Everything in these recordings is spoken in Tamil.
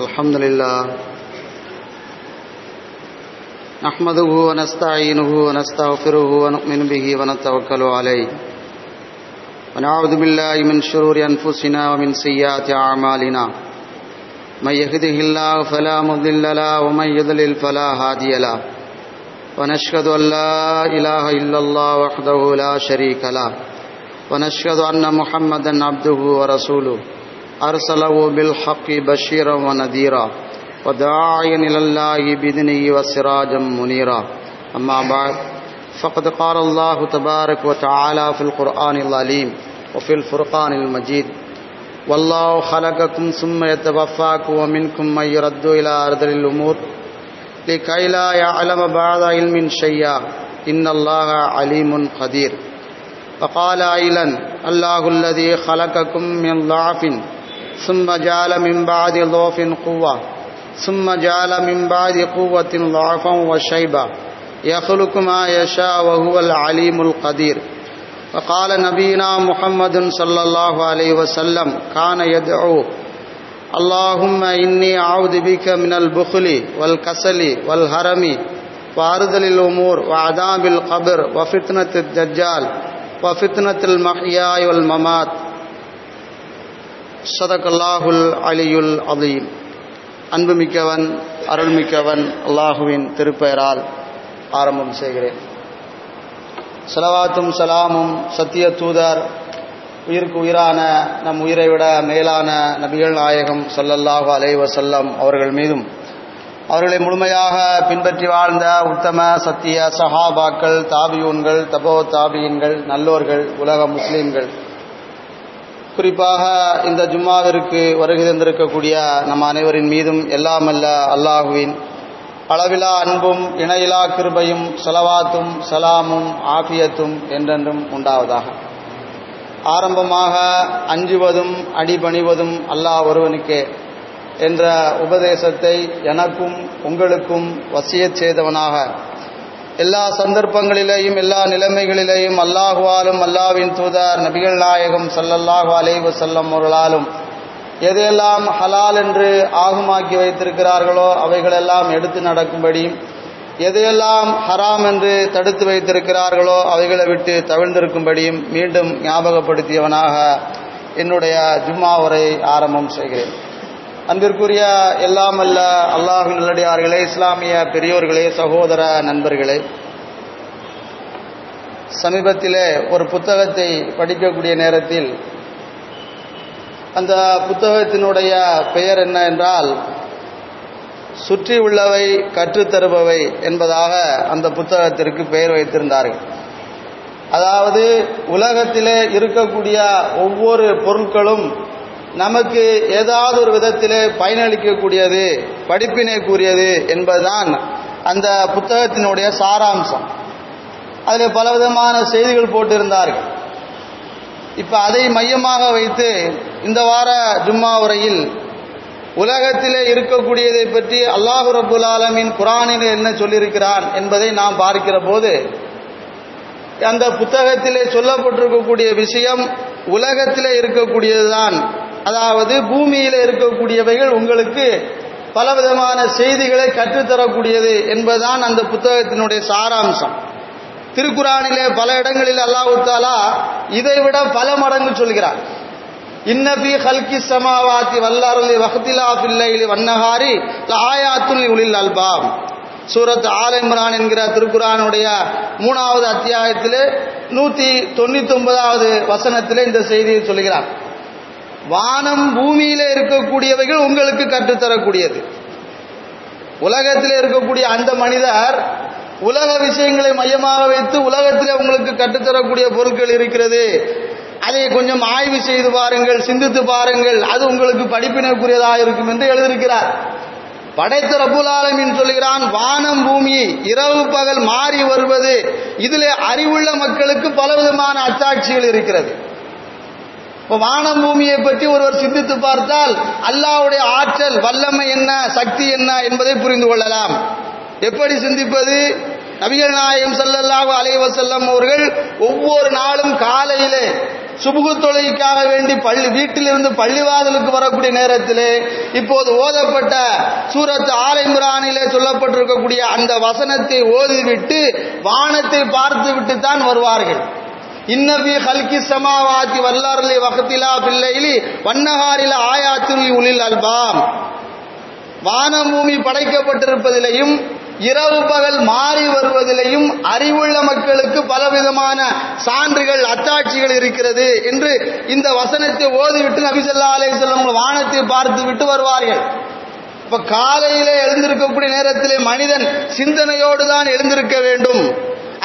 الحمد لله نحمده ونستعينه ونستغفره ونؤمن به ونتوكل عليه ونعوذ بالله من شرور أنفسنا ومن سيئات أعمالنا من يهده الله فلا مضل له ومن يضلل فلا هادي له ونشهد أن لا إله إلا الله وحده لا شريك له ونشهد أن محمدا عبده ورسوله أرسله بالحق بشيرا ونذيرا وداعيا إلى الله بإذنه وسراجا منيرا أما بعد فقد قال الله تبارك وتعالى في القرآن العظيم وفي الفرقان المجيد والله خلقكم ثم يتوفاكم ومنكم من يرد إلى أرذل الأمور لكي لا يعلم بعد علم شيئا إن الله عليم قدير وقال أيضا الله الذي خلقكم من ضعف ثم جعل من بعد ضعف قوة ثم جعل من بعد قوة ضعفا وشيبا يخلق ما يشاء وهو العليم القدير وقال نبينا محمد صلى الله عليه وسلم كان يدعو اللهم إني أعوذ بك من البخل والكسل والهرم وأرذل الأمور وعذاب القبر وفتنة الدجال وفتنة المحيا والممات صدق الله العلي العظيم. அன்புமிக்கவன் அருள்மிக்கவன் அல்லாஹுவின் திருப்பெயரால் ஆரம்பம் செய்கிறேன். ஸலவாத்தும் சலாமும் சத்திய தூதர் உயிருக்கு உயிரான நம் உயிரை விட மேலான நபிகள் நாயகம் ஸல்லல்லாஹு அலைஹி வஸல்லம் அவர்கள் மீதும் அவர்களை முழுமையாக பின்பற்றி வாழ்ந்த உத்தம சத்திய சஹாபாக்கள், தாபியூன்கள், தபோ தாபியின்கள், நல்லோர்கள், உலக முஸ்லீம்கள், குறிப்பாக இந்த ஜும்மாவிற்கு வருகை தந்திருக்கக்கூடிய நம் அனைவரின் மீதும் எல்லாமல்ல அல்லாஹுவின் அளவிலா அன்பும் இணையிலா கிருபையும் ஸலவாத்தும் சலாமும் ஆஃபியத்தும் என்றென்றும் உண்டாவதாக. ஆரம்பமாக அஞ்சுவதும் அடிபணிவதும் அல்லாஹ் ஒருவனுக்கே என்ற உபதேசத்தை எனக்கும் உங்களுக்கும் வசியத் செய்தவனாக எல்லா சந்தர்ப்பங்களிலேயும் எல்லா நிலைமைகளிலேயும் அல்லாஹுவாலும் அல்லாஹ்வின் தூதர் நபிகள் நாயகம் ஸல்லல்லாஹு அலைஹி வஸல்லம் அவர்களாலும் எதையெல்லாம் ஹலால் என்று ஆகுமாக்கி வைத்திருக்கிறார்களோ அவைகளெல்லாம் எடுத்து நடக்கும்படியும் எதையெல்லாம் ஹராம் என்று தடுத்து வைத்திருக்கிறார்களோ அவைகளை விட்டு தவிர்ந்திருக்கும்படியும் மீண்டும் ஞாபகப்படுத்தியவனாக என்னுடைய ஜும்மா உரை ஆரம்பம் செய்கிறேன். அன்பிற்குரிய எல்லாமல்ல அல்லாஹ்வின் நல்லடியார்களே, இஸ்லாமிய பெரியோர்களே, சகோதர நண்பர்களே, சமீபத்திலே ஒரு புத்தகத்தை படிக்கக்கூடிய நேரத்தில் அந்த புத்தகத்தினுடைய பெயர் என்ன என்றால் சுற்றி உள்ளவை கற்றுத்தருபவை என்பதாக அந்த புத்தகத்திற்கு பெயர் வைத்திருந்தார்கள். அதாவது உலகத்திலே இருக்கக்கூடிய ஒவ்வொரு பொருட்களும் நமக்கு ஏதாவது ஒரு விதத்திலே பயனளிக்கக்கூடியது, படிப்பினை கூறியது என்பதுதான் அந்த புத்தகத்தினுடைய சாராம்சம். அதில் பலவிதமான செய்திகள் போட்டிருந்தார்கள். இப்போ அதை மையமாக வைத்து இந்த வார ஜும்மா உரையில் உலகத்திலே இருக்கக்கூடியதை பற்றி அல்லாஹ் ரப்புல் ஆலமீன் குர்ஆனில் என்ன சொல்லியிருக்கிறான் என்பதை நாம் பார்க்கிற போது அந்த புத்தகத்திலே சொல்லப்பட்டிருக்கக்கூடிய விஷயம் உலகத்திலே இருக்கக்கூடியதுதான். அதாவது பூமியில் இருக்கக்கூடியவைகள் உங்களுக்கு பலவிதமான செய்திகளை கற்றுத்தரக்கூடியது என்பதுதான் அந்த புத்தகத்தினுடைய சாராம்சம். திருக்குர்ஆனிலே பல இடங்களில் அல்லாஹ் தஆலா இதைவிட பல மடங்கு சொல்கிறார். இன்ன ஃபீ ஹல்கிஸ் ஸமாவாதி வல் அர்லி வக்திலாஃபில் லைலி வன்னஹாரி லஆயாத்துல் லிஉலில் அல்பாப். சூரத் ஆல் இம்ரான் என்கிற திருக்குர்ஆனுடைய 3வது அத்தியாயத்திலே 199வது வசனத்திலே இந்த செய்தியை சொல்கிறார். வானம் பூமியிலே இருக்கக்கூடியவைகள் உங்களுக்கு கற்றுத்தரக்கூடியது. உலகத்திலே இருக்கக்கூடிய அந்த மனிதர் உலக விஷயங்களை மையமாக வைத்து உலகத்திலே உங்களுக்கு கற்றுத்தரக்கூடிய பொருட்கள் இருக்கிறது, அதை கொஞ்சம் ஆய்வு செய்து பாருங்கள், சிந்தித்து பாருங்கள், அது உங்களுக்கு படிப்பினைக்குரியதாக இருக்கும் என்று எழுதியிருக்கிறார். படைத்த ரப்புல் ஆலமீன் சொல்கிறான், வானம் பூமி இரவு பகல் மாறி வருவது இதிலே அறிவுள்ள மக்களுக்கு பலவிதமான அச்சாட்சிகள் இருக்கிறது. வானம் பூமியை பற்றி ஒருவர் சிந்தித்து பார்த்தால் அல்லாஹ்வுடைய ஆற்றல், வல்லமை என்ன, சக்தி என்ன என்பதை புரிந்து கொள்ளலாம். எப்படி சிந்திப்பது? நபிகள் நாயகம் ஸல்லல்லாஹு அலைஹி வஸல்லம் அவர்கள் ஒவ்வொரு நாளும் காலையிலே சுபுகு தொழுகைக்காக வேண்டி வீட்டிலிருந்து பள்ளிவாதலுக்கு வரக்கூடிய நேரத்திலே இப்போது ஓதப்பட்ட சூரத் ஆல் இம்ரானிலே சொல்லப்பட்டிருக்கக்கூடிய அந்த வசனத்தை ஓதிவிட்டு வானத்தை பார்த்து விட்டு தான் வருவார்கள். இன்னபி ஹல்கி ஸமாவாதி வல் அர்லி வக்திலா பில்லைலி வன்னஹாரில ஆயாத்துல் உலில் அல்பாம். வானம் பூமி படைக்கப்பட்டிருப்பதிலையும் இரவு பகல் மாறி வருவதிலையும் அறிவுள்ள மக்களுக்கு பலவிதமான சான்றுகள் அத்தாட்சிகள் இருக்கிறது என்று இந்த வசனத்தை ஓதிவிட்டு நபி ஸல்லல்லாஹு அலைஹி வஸல்லம் வானத்தை பார்த்து விட்டு வருவார்கள். இப்ப காலையிலே எழுந்திருக்கக்கூடிய நேரத்திலே மனிதன் சிந்தனையோடு தான் எழுந்திருக்க வேண்டும்.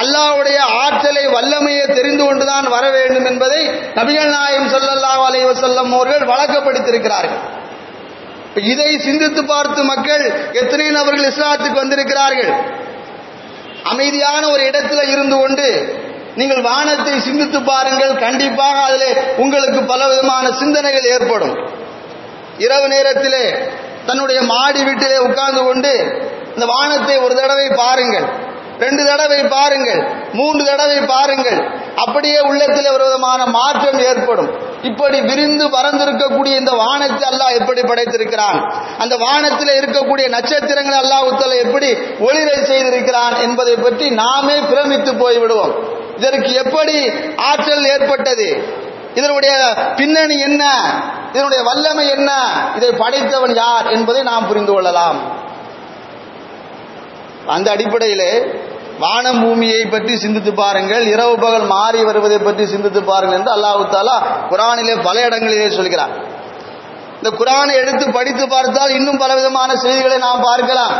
அல்லாஹ்வுடைய ஆற்றலை வல்லமையை தெரிந்து கொண்டுதான் வர வேண்டும் என்பதை நபிகள் நாயகம் ஸல்லல்லாஹு அலைஹி வஸல்லம் அவர்கள் வழக்கப்படுத்தியிருக்கிறார்கள். இதை சிந்தித்து பார்த்து மக்கள் எத்தனை நபர்கள் இஸ்லாத்துக்கு வந்திருக்கிறார்கள். அமைதியான ஒரு இடத்துல இருந்து கொண்டு நீங்கள் வானத்தை சிந்தித்து பாருங்கள், கண்டிப்பாக அதிலே உங்களுக்கு பலவிதமான சிந்தனைகள் ஏற்படும். இரவு நேரத்திலே தன்னுடைய மாடி வீட்டிலே உட்கார்ந்து கொண்டு இந்த வானத்தை ஒரு தடவை பாருங்கள், 2 தடவை பாருங்கள், 3 தடவை பாருங்கள். அப்படியே உள்ளத்தில் ஒரு விதமான மாற்றம் ஏற்படும். இப்படி விரிந்து பறந்திருக்கக்கூடிய இந்த வானத்தை அல்லாஹ் எப்படி படைத்திருக்கிறான், அந்த வானத்தில் இருக்கக்கூடிய நட்சத்திரங்களை அல்லாஹ் தஆலா எப்படி ஒளிரை செய்திருக்கிறான் என்பதை பற்றி நாமே பிரமித்து போய்விடுவோம். இதற்கு எப்படி ஆற்றல் ஏற்பட்டது, இதனுடைய பின்னணி என்ன, இதனுடைய வல்லமை என்ன, இதை படைத்தவன் யார் என்பதை நாம் புரிந்து கொள்ளலாம். அந்த அடிப்படையிலே வானம் பூமியை பற்றி சிந்தித்து பாருங்கள், இரவு பகல் மாறி வருவதை பற்றி சிந்தித்து பாருங்கள் என்று அல்லாஹ் தஆலா குர்ஆனிலே பல இடங்களிலே சொல்கிறார். இந்த குர்ஆனை எடுத்து படித்து பார்த்தால் இன்னும் பலவிதமான செய்திகளை நாம் பார்க்கலாம்.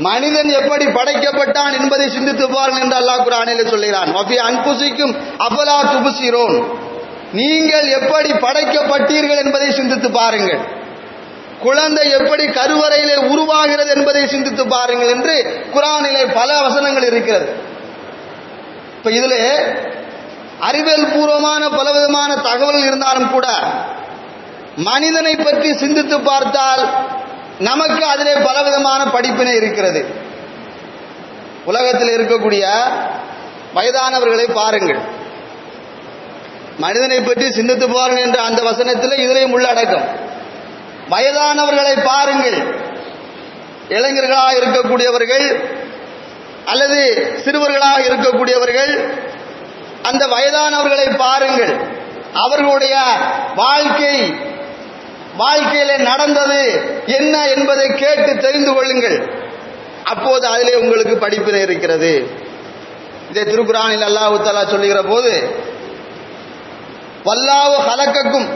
மனிதன் எப்படி படைக்கப்பட்டான் என்பதை சிந்தித்து பாருங்கள் என்று அல்லாஹ் குர்ஆனிலே சொல்கிறான். வஃபி அன்ஃபுசிக்கும் அஃபலா துப்சிரூன், நீங்கள் எப்படி படைக்கப்பட்டீர்கள் என்பதை சிந்தித்து பாருங்கள், குழந்தை எப்படி கருவறையிலே உருவாகிறது என்பதை சிந்தித்து பாருங்கள் என்று குர்ஆனிலே பல வசனங்கள் இருக்கிறது. இப்ப இதிலே அறிவியல் பூர்வமான பலவிதமான தகவல் இருந்தாலும் கூட மனிதனை பற்றி சிந்தித்து பார்த்தால் நமக்கு அதிலே பலவிதமான படிப்பினை இருக்கிறது. உலகத்தில் இருக்கக்கூடிய வயதானவர்களை பாருங்கள், மனிதனை பற்றி சிந்தித்து பாருங்கள் என்ற அந்த வசனத்தில் இதிலேயும் உள்ளடக்கம். வயதானவர்களை பாருங்கள், இளைஞர்களாக இருக்கக்கூடியவர்கள் அல்லது சிறுவர்களாக இருக்கக்கூடியவர்கள், அந்த வயதானவர்களை பாருங்கள், அவர்களுடைய வாழ்க்கையிலே நடந்தது என்ன என்பதை கேட்டு தெரிந்து கொள்ளுங்கள். அப்போது அதிலே உங்களுக்கு படிப்பினை இருக்கிறது. இதை திருக்குர்ஆனில் அல்லாஹ் தஆலா சொல்லுகிற போது, வல்லாஹு ஹலக்கக்கும்,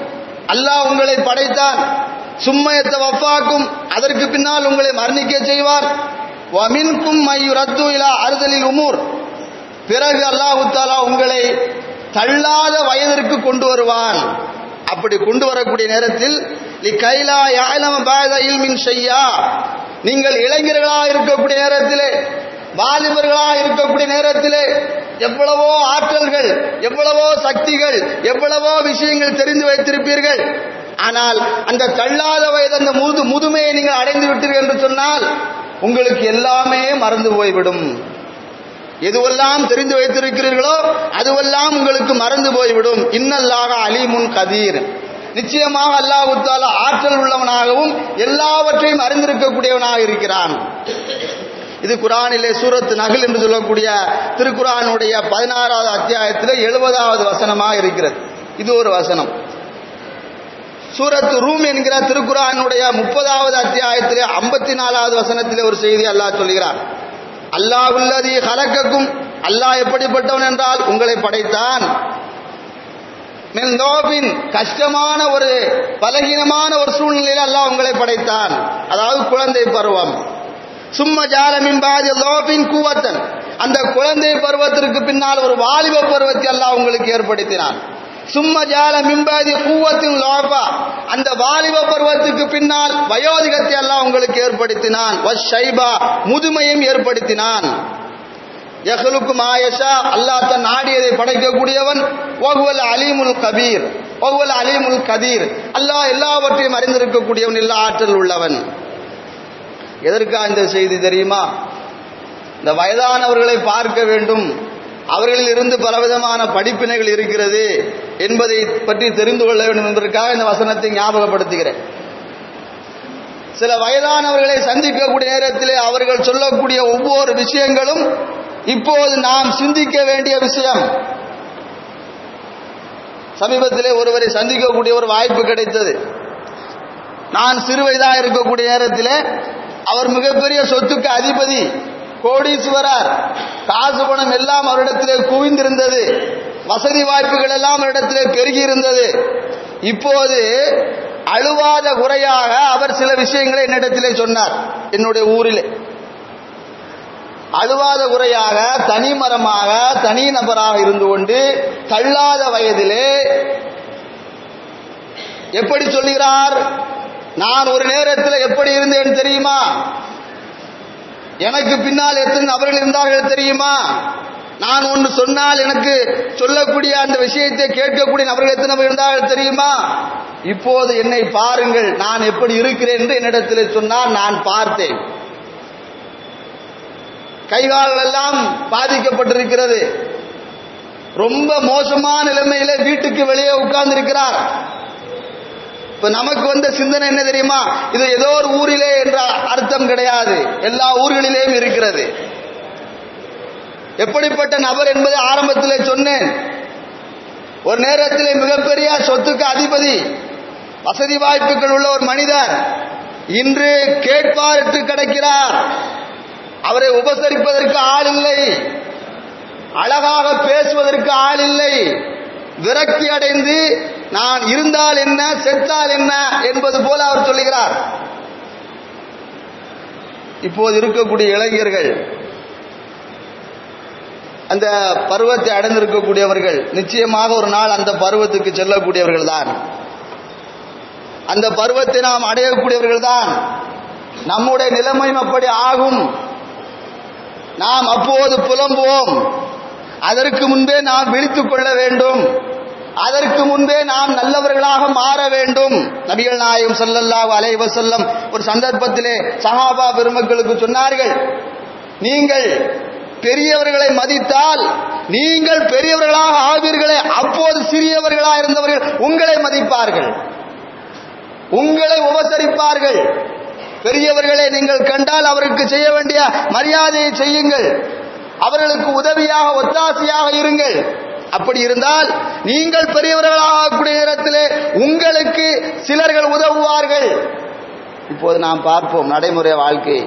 அல்லாஹ் உங்களை படைத்தான், சும்மயத்த வஃபாக்கும், அதற்கு பின்னால் உங்களை மரணிக்க செய்வார், வமின்கும் மையுரத்து இலா அர்தலில் உமூர், பிறகு அல்லாஹ் தஆலா உங்களை தள்ளாத வயதிற்கு கொண்டு வருவான். அப்படி கொண்டு வரக்கூடிய நேரத்தில் லிகைலா யஅலம பஅத இல்மின் ஷையா, நீங்கள் இளைஞர்களாக இருக்கக்கூடிய நேரத்திலே, வாலிபர்களாக இருக்கக்கூடிய நேரத்திலே எவ்வளவோ ஆற்றல்கள், எவ்வளவோ சக்திகள், எவ்வளவோ விஷயங்கள் தெரிந்து வைத்திருப்பீர்கள். ஆனால் அந்த தள்ளாத வயது, அந்த முதுமையை நீங்கள் அடைந்து விட்டீர்கள் என்று சொன்னால் உங்களுக்கு எல்லாமே மறந்து போய்விடும். எதுவெல்லாம் தெரிந்து வைத்திருக்கிறீர்களோ அதுவெல்லாம் உங்களுக்கு மறந்து போய்விடும். இன்னல்லாஹ அலீமுன் கதீர், நிச்சயமாக அல்லாஹ் தஆலா ஆற்றல் உள்ளவனாகவும் எல்லாவற்றையும் அறிந்திருக்கக்கூடியவனாக இருக்கிறான். இது குர்ஆனிலே சூரத் நஹ்ல் என்று சொல்லக்கூடிய திருக்குர்ஆனுடைய 16வது அத்தியாயத்திலே 70வது வசனமாக இருக்கிறது. இது ஒரு வசனம். சூரத் ரூம் என்கிற திருக்குர்ஆனுடைய 30வது அத்தியாயத்திலே 54வது வசனத்திலே ஒரு செய்தி அல்லாஹ் சொல்கிறார். அல்லாஹுல்லதீ ஹலக்கக்கும், அல்லாஹ் எப்படிப்பட்டவன் என்றால் உங்களை படைத்தான், மின் நோபின், கஷ்டமான ஒரு பலகீனமான ஒரு சூழ்நிலையில் அல்லாஹ் உங்களை படைத்தான், அதாவது குழந்தை பருவம். சும்ம ஜால மின் பாதி லோபின் குவத்தன், அந்த குழந்தை பருவத்திற்கு பின்னால் ஒரு வாலிப பருவத்தை அல்லாஹ் உங்களுக்கு ஏற்படுத்தினான். சும்ம ஜால மின் பாதி குவத்தின் லோபா, அந்த வாலிப பருவத்துக்கு பின்னால் வயோதிகத்தை அல்லாஹ் உங்களுக்கு ஏற்படுத்தினான். வஷைபா, முதுமையும் ஏற்படுத்தினான். யஹ்லுக்கு மாயஷா, அல்லாஹ் தன் நாடியதை படைக்கக்கூடியவன். வஹுவல் அலீமுல் கபீர், வஹுவல் அலீமுல் கதீர், அல்லாஹ் எல்லாவற்றையும் அறிந்திருக்கக்கூடியவன், எல்லா ஆற்றல் உள்ளவன். எதற்காக இந்த செய்தி தெரியுமா? இந்த வயதானவர்களை பார்க்க வேண்டும், அவர்களில் இருந்து பலவிதமான படிப்பினைகள் இருக்கிறது என்பதை பற்றி தெரிந்து கொள்ள வேண்டும் என்பதற்காக இந்த வசனத்தை ஞாபகப்படுத்துகிறேன். சில வயதானவர்களை சந்திக்கக்கூடிய நேரத்திலே அவர்கள் சொல்லக்கூடிய ஒவ்வொரு விஷயங்களும் இப்போது நாம் சிந்திக்க வேண்டிய விஷயம். சமீபத்திலே ஒருவரை சந்திக்கக்கூடிய ஒரு வாய்ப்பு கிடைத்தது. நான் சிறுவயதாக இருக்கக்கூடிய நேரத்தில் அவர் மிகப்பெரிய சொத்துக்கு அதிபதி, கோடீஸ்வரர், காசு பணம் எல்லாம் அவரிடத்திலே குவிந்திருந்தது, வசதி வாய்ப்புகள் எல்லாம் அவரிடத்திலே பெருகி இருந்தது. இப்போது அழுவாத குறையாக அவர் சில விஷயங்களை என்னிடத்திலே சொன்னார். என்னுடைய ஊரிலே அழுவாத குறையாக தனிமரமாக தனி நபராக இருந்து கொண்டு தள்ளாத வயதிலே எப்படி சொல்கிறார், நான் ஒரு நேரத்தில் எப்படி இருந்தேன் தெரியுமா, எனக்கு பின்னால் எத்தனை நபர்கள் இருந்தார்கள் தெரியுமா, நான் ஒன்று சொன்னால் எனக்கு சொல்லக்கூடிய அந்த விஷயத்தை கேட்கக்கூடிய நபர்கள் எத்தனை நபர்கள் இருந்தார்கள் தெரியுமா, இப்போது என்னை பாருங்கள் நான் எப்படி இருக்கிறேன் என்று என்னிடத்தில் சொன்னார். நான் பார்த்தேன். கைகால்கள் எல்லாம் பாதிக்கப்பட்டிருக்கிறது. ரொம்ப மோசமான நிலைமையில வீட்டுக்கு வெளியே உட்கார்ந்து இருக்கிறார். இப்ப நமக்கு வந்த சிந்தனை என்ன தெரியுமா, இது ஏதோ ஒரு ஊரிலே என்ற அர்த்தம் கிடையாது, எல்லா ஊர்களிலேயும் இருக்கிறது. எப்படிப்பட்ட நபர் என்பதை ஆரம்பத்திலே சொன்னேன். ஒரு நேரத்திலே மிகப்பெரிய சொத்துக்கு அதிபதி, வசதி வாய்ப்புகள் உள்ள ஒரு மனிதர் இன்று கேட்பாரற்று கிடக்கிறார். அவரை உபசரிப்பதற்கு ஆள் இல்லை, அழகாக பேசுவதற்கு ஆள் இல்லை. விரக்தி அடைந்து நான் இருந்தால் என்ன செத்தால் என்ன என்பது போல அவர் சொல்லுகிறார். இப்போது இருக்கக்கூடிய இளைஞர்கள், அந்த பருவத்தை அடைந்திருக்கக்கூடியவர்கள் நிச்சயமாக ஒரு நாள் அந்த பருவத்துக்கு செல்லக்கூடியவர்கள் தான். அந்த பருவத்தை நாம் அடையக்கூடியவர்கள் தான். நம்முடைய நிலைமையும் அப்படி ஆகும். நாம் அப்போது புலம்புவோம். அதற்கு முன்பே நாம் விழித்துக் கொள்ள வேண்டும். அதற்கு முன்பே நாம் நல்லவர்களாக மாற வேண்டும். நபிகள் நாயகம் ஸல்லல்லாஹு அலைஹி வஸல்லம் ஒரு சந்தர்ப்பத்திலே சஹாபா பெருமக்களுக்கு சொன்னார்கள், நீங்கள் பெரியவர்களை மதித்தால் நீங்கள் பெரியவர்களாக ஆவீர்களே, அப்போது சிறியவர்களாக இருந்தவர்கள் உங்களை மதிப்பார்கள், உங்களை உபசரிப்பார்கள். பெரியவர்களை நீங்கள் கண்டால் அவருக்கு செய்ய வேண்டிய மரியாதையை செய்யுங்கள், அவர்களுக்கு உதவியாக ஒத்தாசையாக இருங்கள். அப்படி இருந்தால் நீங்கள் பெரியவர்களாகக்கூடிய நேரத்திலே உங்களுக்கு சிலர்கள் உதவுவார்கள். இப்போது நாம் பார்ப்போம் நடைமுறை வாழ்க்கை.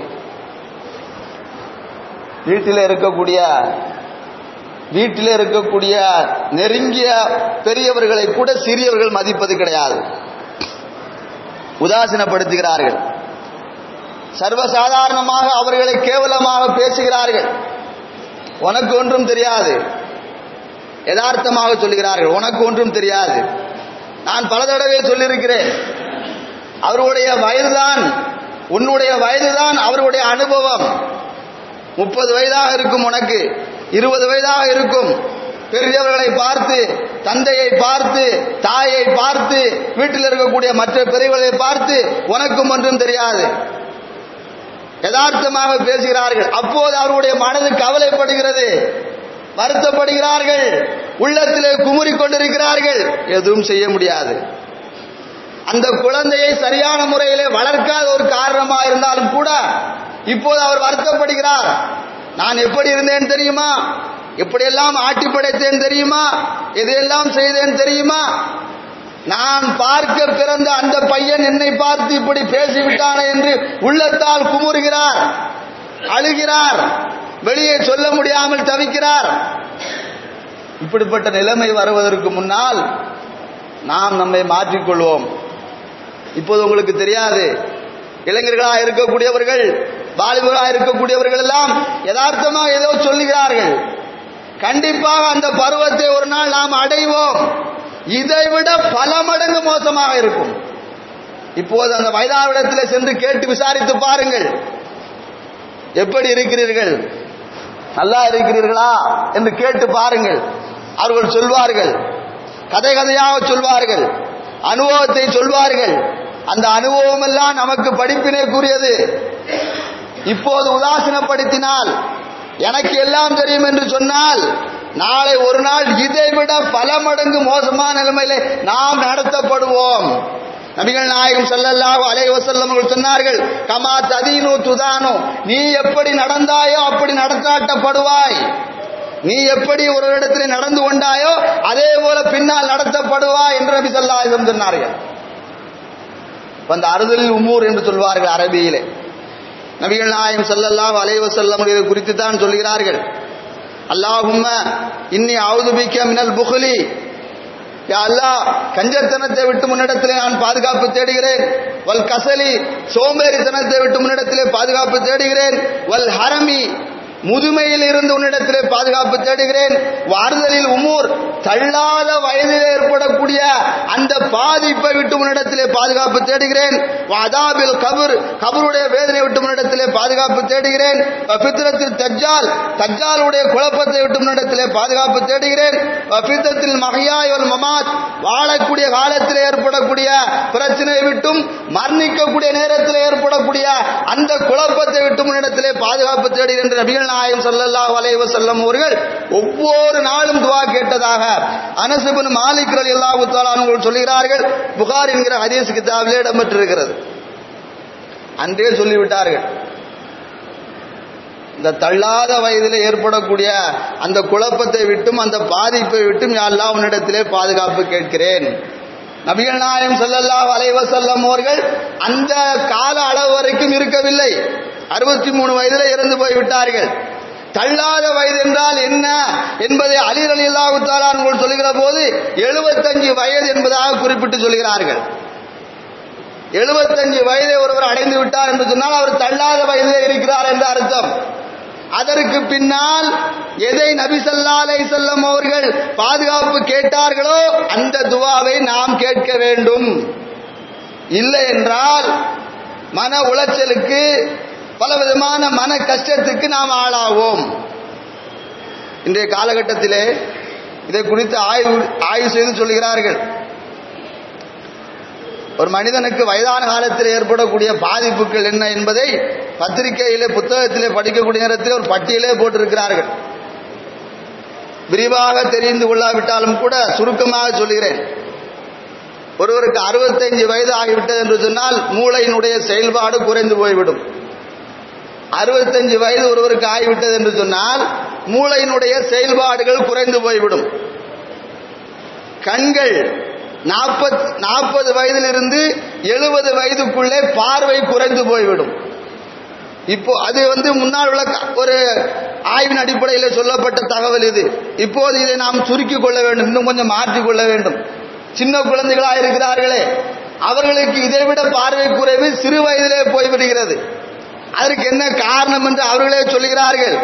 வீட்டில் இருக்கக்கூடிய நெருங்கிய பெரியவர்களை கூட சிறியவர்கள் மதிப்பது கிடையாது, உதாசீனப்படுத்துகிறார்கள். சர்வசாதாரணமாக அவர்களை கேவலமாக பேசுகிறார்கள். உனக்கு ஒன்றும் தெரியாது, யதார்த்தமாக சொல்லுகிறார்கள், உனக்கு ஒன்றும் தெரியாது. நான் பல தடவை சொல்லியிருக்கிறேன், அவருடைய வயதுதான் உன்னுடைய வயதுதான் அவருடைய அனுபவம். 30 வயதாக இருக்கும் உனக்கு, 20 வயதாக இருக்கும். பெரியவர்களை பார்த்து, தந்தையை பார்த்து, தாயை பார்த்து, வீட்டில் இருக்கக்கூடிய மற்ற பெரியவர்களை பார்த்து உனக்கும் ஒன்றும் தெரியாது, யதார்த்தமாக பேசுகிறார்கள். அப்போது அவருடைய மனது கவலைப்படுகிறது, வருத்தப்படுகிறார்கள், உள்ளத்திலே குமுறி கொண்டிருக்கிறார்கள். எதுவும் செய்ய முடியாது. அந்த குழந்தையை சரியான முறையிலே வளர்க்காத ஒரு காரணமாக இருந்தாலும் கூட இப்போது அவர் வருத்தப்படுகிறார். நான் எப்படி இருந்தேன் தெரியுமா, எப்படியெல்லாம் ஆட்டி படைத்தேன் தெரியுமா, எதையெல்லாம் செய்தேன் தெரியுமா, நான் பார்க்க பிறந்த அந்த பையன் என்னை பார்த்து இப்படி பேசிவிட்டானே என்று உள்ளத்தால் குமுறுகிறார், அழுகிறார், வெளியே சொல்ல முடியாமல் தவிக்கிறார். இப்படிப்பட்ட நிலைமை வருவதற்கு முன்னால் நாம் நம்மை மாற்றிக்கொள்வோம். இப்போது உங்களுக்கு தெரியாது, இளைஞர்களாக இருக்கக்கூடியவர்கள், வாலிபர்களாக இருக்கக்கூடியவர்கள் எல்லாம் யதார்த்தமாக ஏதோ சொல்லுகிறார்கள். கண்டிப்பாக அந்த பருவத்தை ஒரு நாள் நாம் அடைவோம். இதைவிட பல மடங்கு மோசமாக இருக்கும். இப்போது அந்த வயதாவிடத்தில் சென்று கேட்டு விசாரித்து பாருங்கள், எப்படி இருக்கிறீர்கள், நல்லா இருக்கிறீர்களா என்று கேட்டு பாருங்கள். அவர்கள் சொல்வார்கள், கதை கதையாக சொல்வார்கள், அனுபவத்தை சொல்வார்கள். அந்த அனுபவம் எல்லாம் நமக்கு படிப்பினைக்குரியது. இப்போது உதாசீனப்படுத்தினால், எனக்கு எல்லாம் தெரியும் என்று சொன்னால் நாளை ஒரு நாள் இதைவிட பல மடங்கு மோசமான நிலைமையிலே நாம் நடத்தப்படுவோம். நபிகள் நாயகம் ஸல்லல்லாஹு அலைஹி வஸல்லம் அவர்கள் சொன்னார்கள், கமா ததீனு துதானு, நீ எப்படி நடந்தாயோ அப்படி நடத்தாட்டப்படுவாய். நீ எப்படி ஒரு இடத்திலே நடந்து கொண்டாயோ அதே போல பின்னால் நடத்தப்படுவாய் என்று நபி ஸல்லல்லாஹு அலைஹி வஸல்லம் சொன்னார்கள். அந்த அறுதலில் உமூர் என்று சொல்வார்கள் அரபியிலே. நபிகள் நாயகம் ஸல்லல்லாஹு அலைஹி வஸல்லம் இதை குறித்து தான் சொல்கிறார்கள், அல்லாஹும்ம இன்னி அஊது பிக்க மினல் புக்லி, யா அல்லாஹ் கஞ்சத்தனத்தை விட்டு முன்னிடத்திலே நான் பாதுகாப்பு தேடுகிறேன். வல் கசலி, சோம்பேறித்தனத்தை விட்டு முன்னிடத்திலே பாதுகாப்பு தேடுகிறேன். வல் ஹரமி, முதுமையில் இருந்து உன்னிடத்திலே பாதுகாப்பு தேடுகிறேன். வார்தலில் உமூர், தள்ளாத வயதில் ஏற்படக்கூடிய அந்த பாதிப்பை விட்டு உன்னிடத்திலே பாதுகாப்பு தேடுகிறேன். வஅதாபில் கபர், கபருடைய வேதனை விட்டு உன்னிடத்திலே பாதுகாப்பு தேடுகிறேன். ஃபித்னத்தில் தஜ்ஜால், தஜ்ஜாலுடைய குழப்பத்தை விட்டு உன்னிடத்திலே பாதுகாப்பு தேடுகிறேன். ஃபித்னத்தில் மஹ்யாய் வல் மமாத், வாழக்கூடிய காலத்தில் ஏற்படக்கூடிய பிரச்சனையை விட்டும் மரணிக்கக்கூடிய நேரத்தில் ஏற்படக்கூடிய அந்த குழப்பத்தை விட்டு உன்னிடத்திலே பாதுகாப்பு தேடுகிறேன் என்று நபிகள் நாயகம் ஸல்லல்லாஹு அலைஹி வஸல்லம் அவர்கள் ஒவ்வொரு நாளும் துஆ கேட்டதாக அனஸ் இப்னு மாலிக் ரலியல்லாஹு தஆலா அவர்கள் சொல்கிறார்கள். புகாரி என்கிற ஹதீஸ் கிதாபிலே இடம்பெற்றிருக்கிறது. அன்றே சொல்லிவிட்டார்கள், இந்த தள்ளாத வயதிலே ஏற்படக்கூடிய அந்த குழப்பத்தை விட்டும் அந்த பாதிப்பை விட்டும் யா அல்லாஹ் உன்னிடத்திலே பாதுகாப்பு கேட்கிறேன். நபிகள் நாயகம் ஸல்லல்லாஹு அலைஹி வஸல்லம் அவர்கள் அந்த கால அளவு வரைக்கும் இருக்கவில்லை. 63 வயதிலே இறந்து போய்விட்டார்கள். தள்ளாத வயது என்றால் என்ன என்பதை அலி ரலியல்லாஹு தஆலா அவர்கள் சொல்லுகிற போது 75 வயது என்பதாக குறிப்பிட்டு சொல்கிறார்கள். 75 வயதை ஒருவர் அடைந்து விட்டார் என்று சொன்னால் அவர் தள்ளாத வயதிலே இருக்கிறார் என்ற அர்த்தம். அதற்கு பின்னால் எதை நபி ஸல்லல்லாஹு அலைஹி வஸல்லம் அவர்கள் பாதுகாப்பு கேட்டார்களோ அந்த துஆவை நாம் கேட்க வேண்டும். இல்லை என்றால் மன உளைச்சலுக்கு, பலவிதமான மன கஷ்டத்துக்கு நாம் ஆளாவோம். இன்றைய காலகட்டத்திலே இதை குறித்து ஆய்வு செய்து சொல்கிறார்கள். ஒரு மனிதனுக்கு வயதான காலத்தில் ஏற்படக்கூடிய பாதிப்புகள் என்ன என்பதை பத்திரிகையிலே புத்தகத்திலே படிக்கக்கூடிய நேரத்தில் ஒரு பட்டியலே போட்டிருக்கிறார்கள். விரிவாக தெரிந்து கொள்ளாவிட்டாலும் கூட சுருக்கமாக சொல்கிறேன். ஒருவருக்கு 65 வயது ஆகிவிட்டது என்று சொன்னால் மூளையினுடைய செயல்பாடு குறைந்து போய்விடும். 65 வயது ஒருவருக்கு ஆகிவிட்டது என்று சொன்னால் மூளையினுடைய செயல்பாடுகள் குறைந்து போய்விடும். கண்கள் 40 வயதிலிருந்து 70 வயதுக்குள்ளே பார்வை குறைந்து போய்விடும். இப்போ அது முன்னால் உள்ள ஒரு ஆய்வின் அடிப்படையில் சொல்லப்பட்ட தகவல் இது. இப்போது இதை நாம் சுருக்கிக் கொள்ள வேண்டும், இன்னும் கொஞ்சம் மாற்றிக் கொள்ள வேண்டும். சின்ன குழந்தைகளாக இருக்கிறார்களே அவர்களுக்கு இதைவிட பார்வை குறைவு சிறு வயதிலே போய்விடுகிறது. அதற்கு என்ன காரணம் என்று அவர்களே சொல்கிறார்கள்.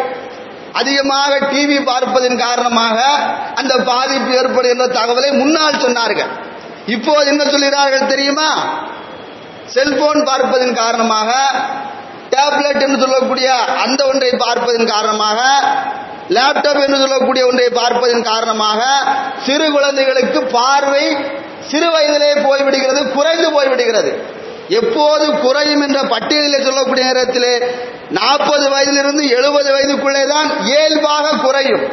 அதிகமாக டிவி பார்ப்பதன் காரணமாக அந்த பாதிப்பு ஏற்படுகின்ற தகவலை முன்னால் சொன்னார்கள். இப்போது என்ன சொல்கிறார்கள் தெரியுமா? செல்போன் பார்ப்பதன் காரணமாக, டேப்லெட் என்று சொல்லக்கூடிய அந்த ஒன்றை பார்ப்பதன் காரணமாக, லேப்டாப் என்று சொல்லக்கூடிய ஒன்றை பார்ப்பதன் காரணமாக சிறு குழந்தைகளுக்கு பார்வை சிறு வயதிலே போய்விடுகிறது, குறைந்து போய்விடுகிறது. எப்போது குறையும் என்ற பட்டியலில் சொல்லக்கூடிய நேரத்திலே 40 வயதிலிருந்து 70 வயதுக்குள்ளே தான் இயல்பாக குறையும்.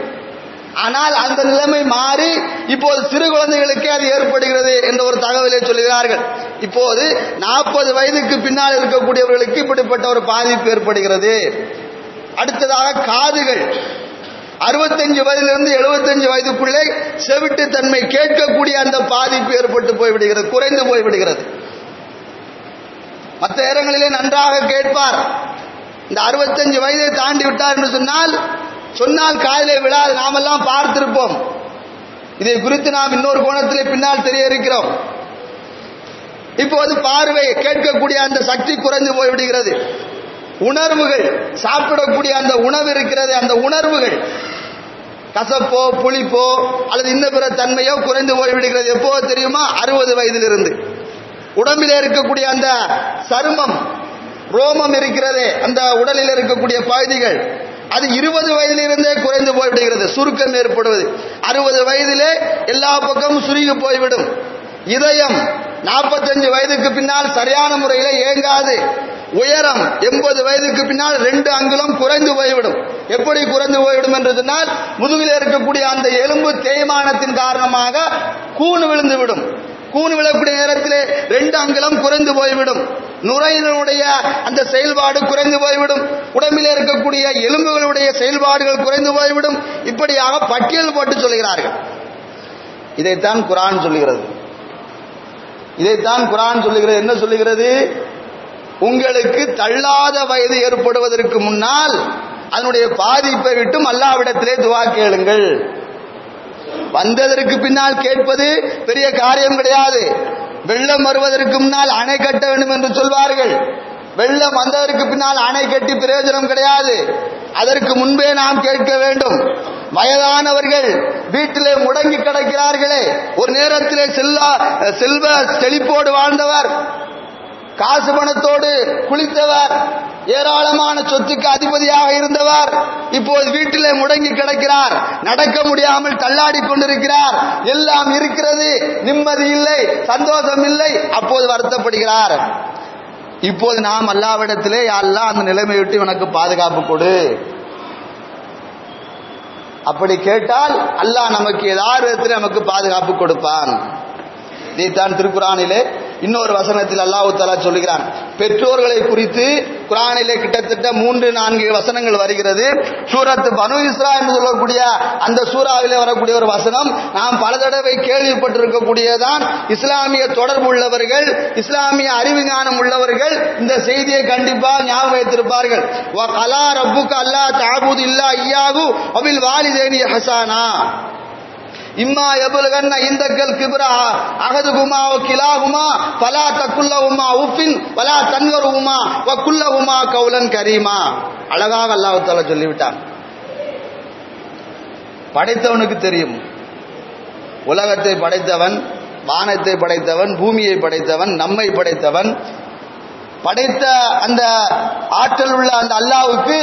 ஆனால் அந்த நிலைமை மாறி இப்போது சிறு குழந்தைகளுக்கே அது ஏற்படுகிறது என்ற ஒரு தகவலை சொல்கிறார்கள். இப்போது 40 வயதுக்கு பின்னால் இருக்கக்கூடியவர்களுக்கு இப்படிப்பட்ட ஒரு பாதிப்பு ஏற்படுகிறது. அடுத்ததாக காதுகள் 65 வயதிலிருந்து 75 வயதுக்குள்ளே செவிட்டு தன்மை, கேட்கக்கூடிய அந்த பாதிப்பு ஏற்பட்டு போய்விடுகிறது, குறைந்து போய்விடுகிறது. மற்ற நேரங்களிலே நன்றாக கேட்பார். இந்த 65 வயதை தாண்டி விட்டார் என்று சொன்னால் காதிலே விழாது. நாமெல்லாம் பார்த்திருப்போம். இதை குறித்து நாம் இன்னொரு கோணத்திலே பின்னால் தெரிய இருக்கிறோம். இப்போது பார்வை, கேட்கக்கூடிய அந்த சக்தி குறைந்து போய்விடுகிறது. உணர்வுகள், சாப்பிடக்கூடிய அந்த உணவு இருக்கிறது, அந்த உணர்வுகள் கசப்போ புளிப்போ அல்லது இன்ன பிற தன்மையோ குறைந்து போய்விடுகிறது. எப்போது தெரியுமா? 60 வயதிலிருந்து. உடம்பிலே இருக்கக்கூடிய அந்த சருமம், ரோமம் இருக்கிறதே, அந்த உடலில் இருக்கக்கூடிய பகுதிகள், அது 20 வயதிலிருந்தே குறைந்து போய்விடுகிறது. சுருக்கம் ஏற்படுவது 60 வயதிலே எல்லா பக்கமும் சுருங்கி போய்விடும். இதயம் 45 வயதுக்கு பின்னால் சரியான முறையில் இயங்காது. உயரம் 80 வயதுக்கு பின்னால் 2 அங்குலம் குறைந்து போய்விடும். எப்படி குறைந்து போய்விடும் என்று சொன்னால், முதுகில் இருக்கக்கூடிய அந்த எலும்பு தேய்மானத்தின் காரணமாக கூன் விழுந்துவிடும். கூன் விழக்கூடிய நேரத்திலே 2 அங்குலம் குறைந்து போய்விடும். நுரையினுடைய அந்த செயல்பாடு குறைந்து போய்விடும். உடம்பில் இருக்கக்கூடிய எலும்புகளுடைய செயல்பாடுகள் குறைந்து போய்விடும். இப்படியாக பட்டியல் போட்டு சொல்கிறார்கள். இதைத்தான் குர்ஆன் சொல்லுகிறது. என்ன சொல்லுகிறது? உங்களுக்கு தள்ளாத வயது ஏற்படுவதற்கு முன்னால் அதனுடைய பாதிப்பை விட்டும் அல்லாஹ்விடத்திலே துஆ கேளுங்கள். வந்ததற்கு பின்னால் கேட்பது பெரிய காரியம் கிடையாது. வெள்ளம் வருவதற்கு முன்னால் அணை கட்ட வேண்டும் என்று சொல்வார்கள். வெள்ளம் வந்ததற்கு பின்னால் அணை கட்டி பிரயோஜனம் கிடையாது. அதற்கு முன்பே நாம் கேட்க வேண்டும். வயதானவர்கள் வீட்டிலே முடங்கி கிடக்கிறார்களே, ஒரு நேரத்திலே செல்வ செழிப்போடு வாழ்ந்தவர், காசு பணத்தோடு குளித்தவர், ஏராளமான சொத்துக்கு அதிபதியாக இருந்தவர், இப்போது வீட்டிலே முடங்கி கிடக்கிறார், நடக்க முடியாமல் தள்ளாடி கொண்டிருக்கிறார், எல்லாம் இருக்கிறது, நிம்மதி இல்லை, சந்தோஷம் இல்லை. அப்போது வருத்தப்படுகிறார். இப்போது நாம் அல்லாஹ்விடத்திலே, யா அல்லாஹ் அந்த நிலைமையை விட்டு எனக்கு பாதுகாப்பு கொடு. அப்படி கேட்டால் அல்லாஹ் நமக்கு ஏதாவது விதத்தில் நமக்கு பாதுகாப்பு கொடுப்பான். இதைத்தான் திருக்குர்ஆனிலே இன்னொரு வசனத்தில் அல்லாஹ் தஆலா சொல்கிறான். பெற்றோர்களை குறித்து குர்ஆனிலே கிட்டத்தட்ட 3-4 வசனங்கள் வருகிறது. சூரத் பனு இஸ்ரா என்று சொல்லக்கூடிய அந்த சூறாவிலே வரக்கூடிய ஒரு வசனம் நாம் பல தடவை கேள்விப்பட்டிருக்கக்கூடியதான். இஸ்லாமிய தொடர்பு உள்ளவர்கள், இஸ்லாமிய அறிவு ஞானம் உள்ளவர்கள் இந்த செய்தியை கண்டிப்பாக ஞாபகம் வைத்திருப்பார்கள். வ கலா ரப்புக அல்லா தஅபுது இல்லா இய்யாஹு வபில் வாலிதைனி ஹஸனா இம்மா யபுலகன்ன இந்தக்கல் கிப்ரா அஹதுகுமா வ கிலாஹுமா ஃபலா தகுல்லஹுமா உஃபின் வலா தன்வருஹுமா வ குல்லஹுமா கௌலன் கரீமா. அழகாக அல்லாஹ் தஆலா சொல்லிவிட்டான். படைத்தவனுக்கு தெரியும். உலகத்தை படைத்தவன், வானத்தை படைத்தவன், பூமியை படைத்தவன், நம்மை படைத்தவன், படைத்த அந்த ஆற்றல் உள்ள அந்த அல்லாஹ்வுக்கு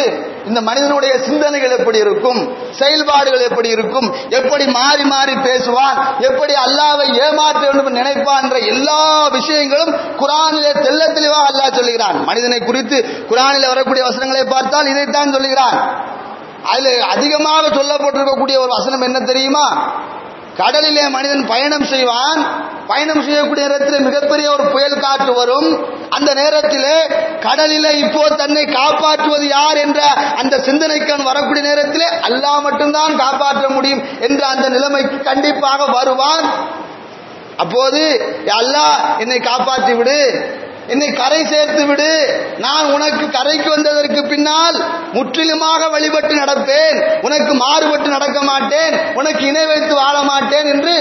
இந்த மனிதனுடைய சிந்தனைகள் எப்படி இருக்கும், செயல்பாடுகள் எப்படி இருக்கும், எப்படி மாறி மாறி பேசுவான், எப்படி அல்லாஹ்வை ஏமாற்ற வேண்டும் நினைப்பான் என்ற எல்லா விஷயங்களும் குர்ஆனிலே தெள்ள தெளிவாக அல்லாஹ் சொல்லுகிறான். மனிதனை குறித்து குர்ஆனிலே வரக்கூடிய வசனங்களை பார்த்தால் இதைத்தான் சொல்லுகிறான். அதில் அதிகமாக சொல்லப்பட்டிருக்கக்கூடிய ஒரு வசனம் என்ன தெரியுமா? கடலிலே மனிதன் பயணம் செய்வான். பயணம் செய்யக்கூடிய நேரத்தில் மிகப்பெரிய ஒரு புயல் காற்று வரும். அந்த நேரத்திலே கடலிலே இப்போ தன்னை காப்பாற்றுவது யார் என்ற அந்த சிந்தனைக்கு வரக்கூடிய நேரத்திலே அல்லாஹ் மட்டும்தான் காப்பாற்ற முடியும் என்ற அந்த நிலைமைக்கு கண்டிப்பாக வருவான். அப்போது அல்லாஹ் என்னை காப்பாற்றி விடு, என்னை கரை சேர்த்து விடு, நான் உனக்கு கரைக்கு வந்ததற்கு பின்னால் முற்றிலுமாக வழிபட்டு நடப்பேன், உனக்கு மாறுபட்டு நடக்க மாட்டேன், உனக்கு இணை வைத்து வாழ மாட்டேன் என்று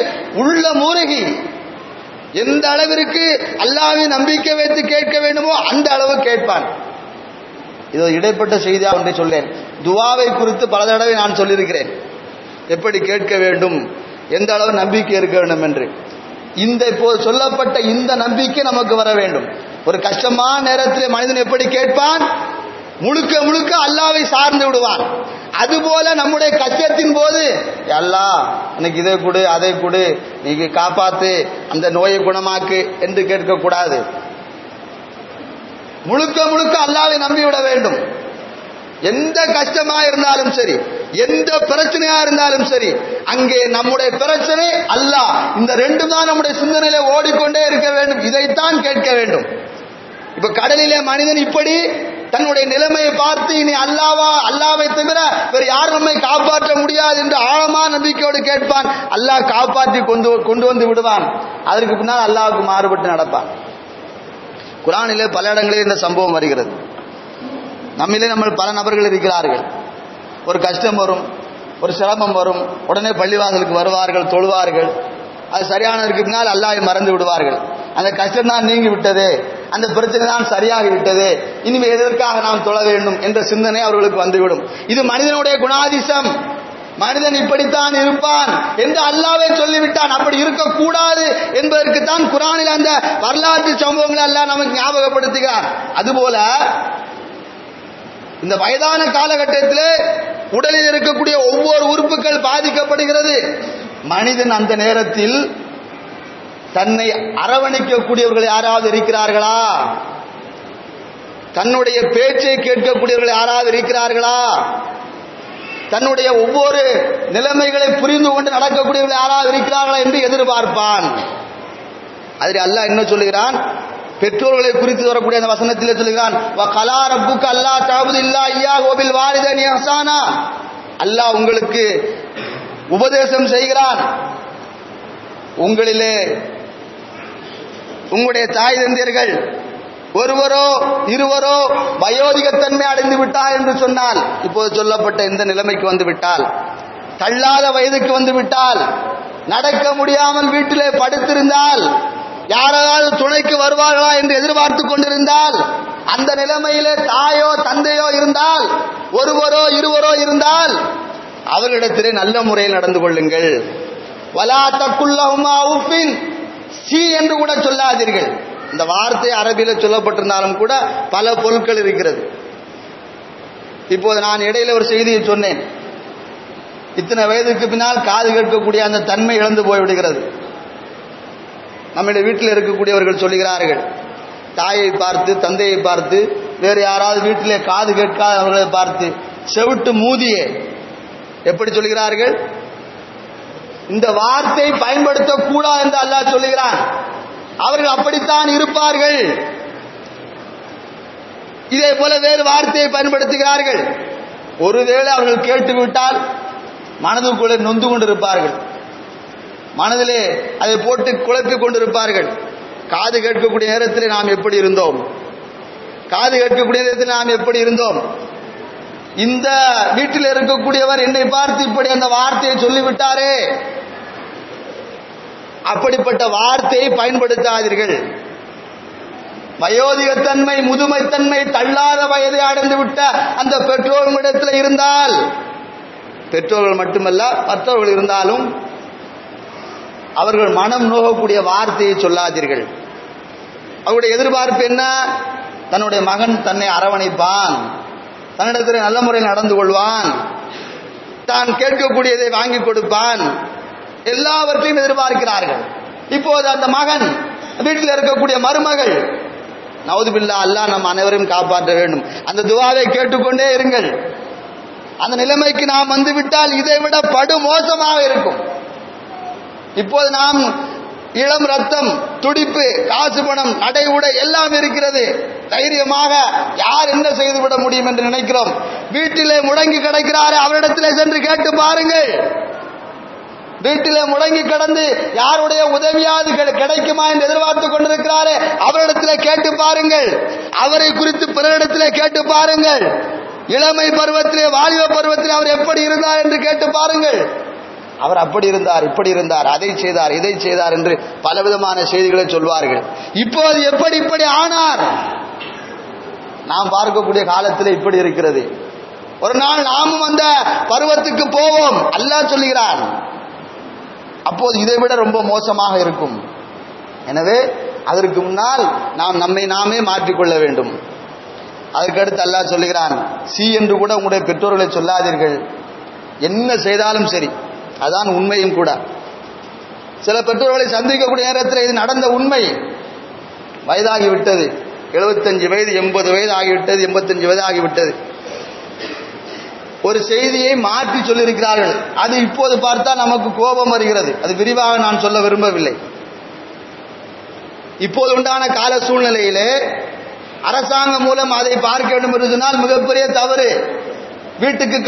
உள்ள மூழ்கி எந்த அளவிற்கு அல்லாஹ்வை நம்பிக்கை வைத்து கேட்க வேண்டுமோ அந்த அளவு கேட்பான். இது இடைப்பட்ட செய்தியாக ஒன்றை சொல்லேன். துஆவை குறித்து பல தடவை நான் சொல்லியிருக்கிறேன், எப்படி கேட்க வேண்டும், எந்த அளவு நம்பிக்கை இருக்க வேண்டும் என்று. இந்த இப்போது சொல்லப்பட்ட இந்த நம்பிக்கை நமக்கு வர வேண்டும். ஒரு கஷ்டமான நேரத்தில் மனிதன் எப்படி கேட்பான்? முழுக்க முழுக்க அல்லாஹ்வை சார்ந்து விடுவான். அதுபோல நம்முடைய கஷ்டத்தின் போது அல்லாஹ் எனக்கு இதை கொடு, அதை கொடு, நீங்க காப்பாத்து, அந்த நோயை குணமாக்கு என்று கேட்கக்கூடாது. முழுக்க முழுக்க அல்லாஹ்வை நம்பிவிட வேண்டும். எந்த கஷ்டமா இருந்தாலும் சரி, எந்த பிரச்சனையா இருந்தாலும் சரி, அங்கே நம்முடைய பிரச்சனை அல்லாஹ், இந்த ரெண்டும் தான் நம்முடைய சிந்தனையில ஓடிக்கொண்டே இருக்க வேண்டும். இதைத்தான் கேட்க வேண்டும். இப்ப கடலிலே மனிதன் இப்படி தன்னுடைய நிலைமையை பார்த்து இனி அல்லாஹ்வை தவிர வேறு யாரும் நம்மை காப்பாற்ற முடியாது என்று ஆழமான நம்பிக்கையோடு கேட்பான். அல்லாஹ் காப்பாற்றி கொண்டு வந்து விடுவான். அதற்கு பின்னால் அல்லாஹ்வுக்கு மாறுபட்டு நடப்பான். குர்ஆனிலே பல இடங்களில் இந்த சம்பவம் வருகிறது. நம்மிலே நம்ம பல நபர்கள் இருக்கிறார்கள். ஒரு கஷ்டம் வரும், ஒரு சிரமம் வரும், உடனே பள்ளிவாசலுக்கு வருவார்கள், தொழுவார்கள். அது சரியானதற்கு பின்னால் அல்லாஹ்வை மறந்து விடுவார்கள். அந்த கஷ்டம் தான் நீங்கி விட்டது, அந்த பிரச்சனை தான் சரியாகி விட்டது, இனிமேல் எதற்காக நாம் தொழ வேண்டும் என்ற சிந்தனை அவர்களுக்கு வந்துவிடும். இது மனிதனுடைய குணாதிசம். மனிதன் இப்படித்தான் இருப்பான் என்று அல்லாஹ்வே சொல்லிவிட்டான். அப்படி இருக்கக்கூடாது என்பதற்கு தான் குர்ஆனில் அந்த வரலாற்று சம்பவங்களை அல்லாஹ் நமக்கு ஞாபகப்படுத்துகிறார். அதுபோல இந்த வயதான காலகட்டத்தில் உடலில் இருக்கக்கூடிய ஒவ்வொரு உறுப்புகள் பாதிக்கப்படுகிறது. மனிதன் அந்த நேரத்தில் தன்னை அரவணைக்கக்கூடியவர்கள் யாராவது இருக்கிறார்களா? தன்னுடைய பேச்சை கேட்கக்கூடியவர்கள் யாராவது இருக்கிறார்களா? தன்னுடைய ஒவ்வொரு நிலைமைகளை புரிந்து கொண்டு நடக்கக்கூடியவர்கள் யாராவது இருக்கிறார்களா என்று எதிர்பார்ப்பான். அதில் அல்லாஹ் என்ன சொல்லுகிறான்? பெற்றோர்களை குறித்து வரக்கூடிய அந்த வசனத்திலே சொல்லுகிறான், வகலா ரப்புக அல்லா தஅபுது இல்லா இய்யாஹு வபில் வாலிதைனி இஹ்சானா. அல்லாஹ் உங்களுக்கு உபதேசம் செய்கிறான், உங்களிலே உங்களுடைய தாய் தந்தையர்கள் ஒருவரோ இருவரோ வயோதிகத்தன்மை அடைந்து விட்டார் என்று சொன்னால், இப்போது சொல்லப்பட்ட இந்த நிலைமைக்கு வந்து விட்டால், தள்ளாத வயதுக்கு வந்து விட்டால், நடக்க முடியாமல் வீட்டிலே படுத்திருந்தால், யாராவது துணைக்கு வருவார்களா என்று எதிர்பார்த்து கொண்டிருந்தால், அந்த நிலைமையிலே தாயோ தந்தையோ இருந்தால், ஒருவரோ இருவரோ இருந்தால், அவர்களிடத்திலே நல்ல முறையில் நடந்து கொள்ளுங்கள். வலா தக்குல்லஹுமா உஃபின், சி என்று கூட சொல்லாதீர்கள். இந்த வார்த்தை அரபியில் சொல்லப்பட்டிருந்தாலும் கூட பல பொருட்கள் இருக்கிறது. இப்போது நான் இடையில ஒரு செய்தியை சொன்னேன், இத்தனை வயதுக்கு பின்னால் காது கேட்கக்கூடிய அந்த தன்மை இழந்து போய்விடுகிறது. நம்முடைய வீட்டில் இருக்கக்கூடியவர்கள் சொல்லுகிறார்கள், தாயை பார்த்து தந்தையை பார்த்து வேறு யாராவது வீட்டிலே காது கேட்காதவர்களை பார்த்து செவிட்டு மூதியே எப்படி சொல்கிறார்கள்? இந்த வார்த்தை பயன்படுத்தக்கூடாது என்று அல்லாஹ் சொல்லுகிறான். அவர்கள் அப்படித்தான் இருப்பார்கள். இதே போல வேறு வார்த்தையை பயன்படுத்துகிறார்கள். ஒருவேளை அவர்கள் கேட்டுவிட்டால் மனதுக்குள்ளே நொந்து கொண்டிருப்பார்கள், மனதிலே அதை போட்டு குழப்பிக் கொண்டிருப்பார்கள். காது கேட்கக்கூடிய நேரத்தில் நாம் எப்படி இருந்தோம், காது கேட்கக்கூடிய நேரத்தில் நாம் எப்படி இருந்தோம், இந்த வீட்டில் இருக்கக்கூடியவர் என்னை பார்த்து இப்படி அந்த வார்த்தையை சொல்லிவிட்டாரே, அப்படிப்பட்ட வார்த்தையை பயன்படுத்தாதீர்கள். வயோதிகத்தன்மை முதுமைத்தன்மை தள்ளாத வயதை அடைந்து விட்ட அந்த பெற்றோர்களிடத்தில் இருந்தால், பெற்றோர்கள் மட்டுமல்ல மற்றவர்கள் இருந்தாலும் அவர்கள் மனம் நோகக்கூடிய வார்த்தையை சொல்லாதீர்கள். அவருடைய எதிர்பார்ப்பு என்ன? தன்னுடைய மகன் தன்னை அரவணைப்பான், தன்னிடத்தில் நல்ல முறையில் நடந்து கொள்வான், தான் கேட்கக்கூடியதை வாங்கி கொடுப்பான், எல்லாவற்றையும் எதிர்பார்க்கிறார்கள். இப்போது அந்த மகன், வீட்டில் இருக்கக்கூடிய மருமகள், நவுதுபில்லா, அல்லாஹ் நம் அனைவரையும் காப்பாற்ற வேண்டும், அந்த துஆவை கேட்டுக்கொண்டே இருங்கள். அந்த நிலைமைக்கு நாம் வந்துவிட்டால் இதை விட படு மோசமாக இருக்கும். இப்போது நாம் இளம் ரத்தம், துடிப்பு, காசு பணம், நடை உடை எல்லாம் இருக்கிறது, தைரியமாக யார் என்ன செய்துவிட முடியும் என்று நினைக்கிறோம். வீட்டிலே முடங்கி கிடக்கிறாரே, அவரிடத்திலே சென்று கேட்டு பாருங்கள். வீட்டிலே முடங்கி கிடந்து யாருடைய உதவியாவது கிடைக்குமா என்று எதிர்பார்த்து கொண்டிருக்கிறாரே, அவரிடத்திலே கேட்டு பாருங்கள். அவரை குறித்து பிறரிடத்திலே கேட்டு பாருங்கள். இளமை பருவத்திலே, வாலிப பருவத்திலே அவர் எப்படி இருந்தார் என்று கேட்டு பாருங்கள். அவர் அப்படி இருந்தார், இப்படி இருந்தார், அதை செய்தார், இதை செய்தார் என்று பலவிதமான செய்திகளை சொல்வார்கள். இப்போது எப்படி இப்படி ஆனார்? நாம் பார்க்கக்கூடிய காலத்தில் இப்படி இருக்கிறது. ஒரு நாள் நாமும் அந்த பருவத்துக்கு போவோம், அல்லாஹ் சொல்லுகிறான். அப்போது இதை விட ரொம்ப மோசமாக இருக்கும். எனவே அதற்கு முன்னால் நாம் நம்மை நாமே மாற்றிக்கொள்ள வேண்டும். அதற்கடுத்து அல்லாஹ் சொல்லுகிறான், சி என்று கூட உங்களுடைய பெற்றோர்களை சொல்லாதீர்கள். என்ன செய்தாலும் சரி, அதான் உண்மையும் கூட. சில பெற்றோர்களை சந்திக்கக்கூடிய நேரத்தில் இது நடந்த உண்மை. வயதாகிவிட்டது, 75 வயது, 80 வயது ஆகிவிட்டது, 85 வயது ஆகிவிட்டது. ஒரு செய்தியை மாற்றி சொல்லியிருக்கிறார்கள். அது இப்போது பார்த்தால் நமக்கு கோபம் வருகிறது. அது விரிவாக நான் சொல்ல விரும்பவில்லை. இப்போது உண்டான கால சூழ்நிலையிலே அரசாங்கம் மூலம் அதை பார்க்க வேண்டும் என்று சொன்னால் மிகப்பெரிய தவறு. வீட்டுக்கு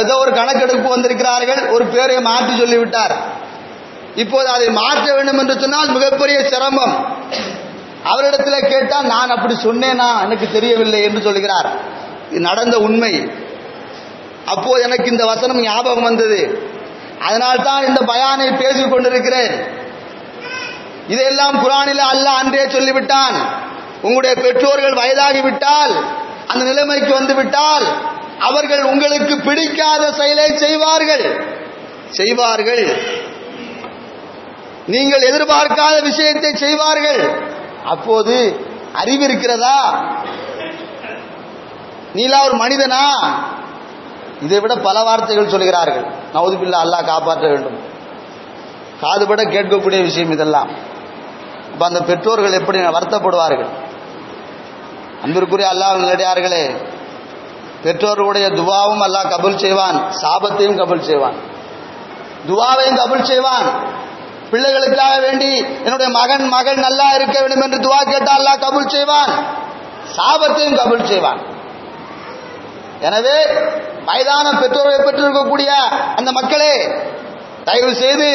ஏதோ ஒரு கணக்கெடுப்பு வந்திருக்கிறார்கள், ஒரு பேரை மாற்றி சொல்லிவிட்டார். இப்போது அதை மாற்ற வேண்டும் என்று சொன்னால் மிகப்பெரிய சிரமம். அவரிடத்தில் கேட்டால் நான் அப்படி சொன்னேனா, எனக்கு தெரியவில்லை என்று சொல்கிறார். இது நடந்த உண்மை. அப்போது எனக்கு இந்த வசனம் ஞாபகம் வந்தது. அதனால்தான் இந்த பயானை பேசிக் கொண்டிருக்கிறேன். இதையெல்லாம் குர்ஆனில் அல்லாஹ் அன்றே சொல்லிவிட்டான். உங்களுடைய பெற்றோர்கள் வயதாகிவிட்டால், அந்த நிலைமைக்கு வந்து விட்டால், அவர்கள் உங்களுக்கு பிடிக்காத செயலை செய்வார்கள். நீங்கள் எதிர்பார்க்காத விஷயத்தை செய்வார்கள். அப்போது அறிவு இருக்கிறதா? நீலா ஒரு மனிதனா? இதை விட பல வார்த்தைகள் சொல்கிறார்கள். நவுதுபில்லா, அல்லாஹ் காப்பாற்ற வேண்டும். காதுபட கேட்கக்கூடிய விஷயம் இதெல்லாம். அப்ப அந்த பெற்றோர்கள் எப்படி வருத்தப்படுவார்கள்? அன்பிற்குரிய அல்லாஹ்வின் நல்லடியார்களே, பெற்றோர்களுடைய துவாவும் அல்லாஹ் கபூல் செய்வான், சாபத்தையும் கபூல் செய்வான், துவாவையும் கபூல் செய்வான். பிள்ளைகளுக்காக வேண்டி என்னுடைய மகன் மகள் நல்லா இருக்க வேண்டும் என்று துவா கேட்டால் அல்லாஹ் கபூல் செய்வான், சாபத்தையும் கபூல் செய்வான். எனவே வயதான பெற்றோர்களை பெற்றிருக்கக்கூடிய அந்த மக்களே, தயவு செய்து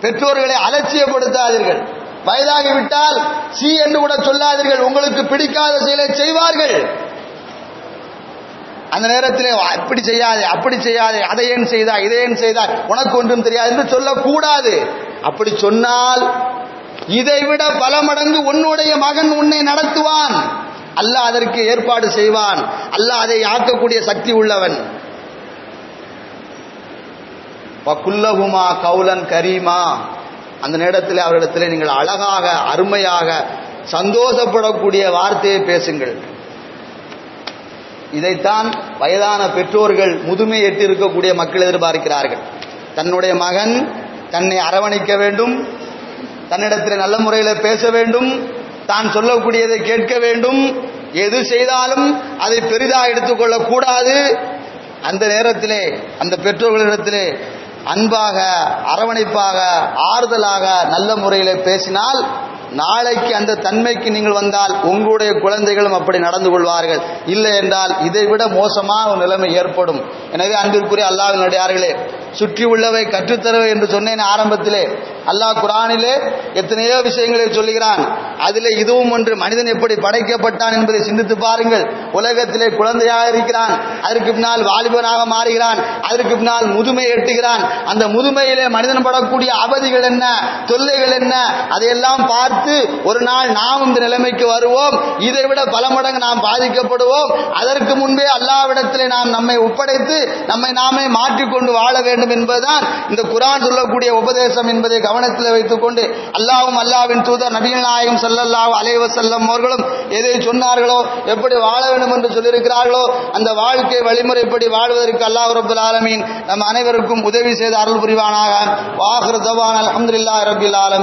பெற்றோர்களை அலட்சியப்படுத்தாதீர்கள். வயதாகிவிட்டால் சி என்று கூட சொல்லாதீர்கள். உங்களுக்கு பிடிக்காத செயலை செய்வார்கள். அந்த நேரத்தில் இப்படி செய்யாதே, அப்படி செய்யாதே, அதை ஏன் செய்தாய், இதை ஏன் செய்தாய், உனக்கு ஒன்றும் தெரியாது என்று சொல்லக்கூடாது. அப்படி சொன்னால் இதைவிட பல மடங்கு உன்னுடைய மகன் உன்னை நடத்துவான். அல்லாஹ் அதற்கு ஏற்பாடு செய்வான். அல்லாஹ் அதை ஆக்கக்கூடிய சக்தி உள்ளவன். வகுல்லஹுமா கௌலன் கரீமா, அந்த நேரத்தில் அவரிடத்தில் நீங்கள் அழகாக அருமையாக சந்தோஷப்படக்கூடிய வார்த்தையை பேசுங்கள். இதைத்தான் வயதான பெற்றோர்கள் முதுமை எட்டி இருக்கக்கூடிய மக்கள் எதிர்பார்க்கிறார்கள். தன்னுடைய மகன் தன்னை அரவணைக்க வேண்டும், தன்னிடத்தில் நல்ல முறையில் பேச வேண்டும், தான் சொல்லக்கூடியதை கேட்க வேண்டும், எது செய்தாலும் அதை பெரிதாக எடுத்துக்கொள்ளக் கூடாது. அந்த நேரத்திலே அந்த பெற்றோர்களிடத்திலே அன்பாக அரவணைப்பாக ஆறுதலாக நல்ல முறையில் பேசினால் நாளைக்கு அந்த தன்மைக்கு நீங்கள் வந்தால் உங்களுடைய குழந்தைகளும் அப்படி நடந்து கொள்வார்கள். இல்லை என்றால் இதைவிட மோசமான ஒரு நிலைமை ஏற்படும். எனவே அன்பிற்குரிய அல்லாஹ்வின் அடியார்களே, சுற்றி உள்ளவை கற்றுத்தரவை என்று சொன்னேன் ஆரம்பத்திலே. அல்லாஹ் குர்ஆனிலே எத்தனையோ விஷயங்களை சொல்லுகிறான். அதிலே இதுவும் ஒன்று. மனிதன் எப்படி படைக்கப்பட்டான் என்பதை சிந்தித்து பாருங்கள். உலகத்திலே குழந்தையாக இருக்கிறான், அதற்கு பின்னால் வாலிபனாக மாறுகிறான், அதற்கு பின்னால் முதுமை எட்டுகிறான். அந்த முதுமையிலே மனிதன் படக்கூடிய அவதிகள் என்ன, தொல்லைகள் என்ன, அதையெல்லாம் பார்த்து ஒரு நாள் நாம் இந்த நிலைமைக்கு வருவோம். இதைவிட பல மடங்கு நாம் பாதிக்கப்படுவோம். அதற்கு முன்பே அல்லாஹ்விடத்திலே நாம் நம்மை ஒப்படைத்து நம்மை நாமே மாற்றிக்கொண்டு வாழ வேண்டும் என்பதுதான் இந்த குர்ஆன் சொல்லக்கூடிய உபதேசம் என்பதை கவனத்தில் வைத்துக் கொண்டு அல்லாஹ்வும் அல்லாஹ்வின் தூதர் நபிகள் நாயகம் ஸல்லல்லாஹு அலைஹி வஸல்லம் அவர்களும் எதை சொன்னார்களோ, எப்படி வாழ வேண்டும் என்று சொல்லியிருக்கிறார்களோ அந்த வாழ்க்கை வழிமுறைப்படி வாழ்வதற்கு அல்லாஹ் ரப்பல் ஆலமீன் நம் அனைவருக்கும் உதவி செய்து அருள் புரிவானாக. வாஹிரு தவானா அல்ஹம்துலில்லாஹி ரப்பில் ஆலமீன்.